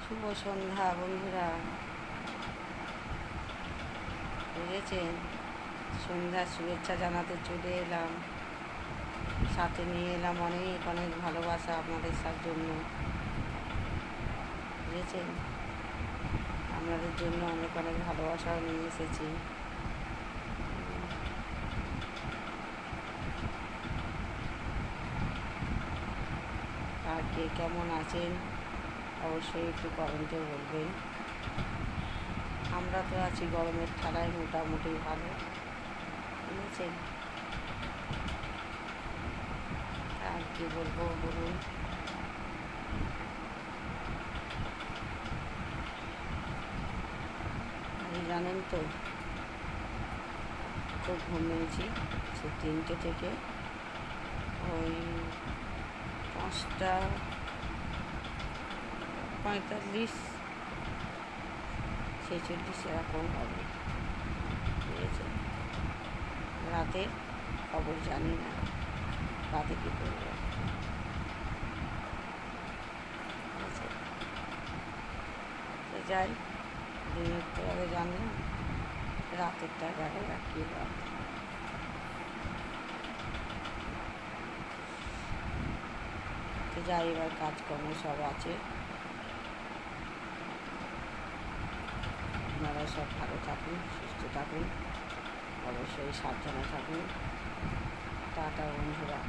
শুভ সন্ধ্যা বন্ধুরা, বুঝেছেন? সন্ধ্যার শুভেচ্ছা জানাতে চলে এলাম। সাথে নিয়ে এলাম অনেক অনেক ভালোবাসা আপনাদের জন্য, বুঝেছেন? আপনাদের জন্য অনেক অনেক ভালোবাসাও নিয়ে এসেছি। আর কে কেমন আছেন অবশ্যই একটু কমেন্টে বলবেন। আমরা তো আছি গরমের ঠাড়ায় মোটামুটি ভালো, বুঝেছেন? আর কি বলবো বলুন। জানেন তো, খুব ঘুমিয়েছি সে 3টে থেকে ওই 5:45 46 এরকম হবে, বুঝেছে? রাতে খবর জানি না, রাতে কী করবো, বুঝেছে? যাই, দিনের তো আগে জানলাম, রাতেরটা গেল আর কী হয়। তো যাই, এবার কাজকর্ম সব আছে। আপনারা সব ভালো থাকুন, সুস্থ থাকুন, অবশ্যই সাবধানে থাকুন। টাটা বন্ধুরা।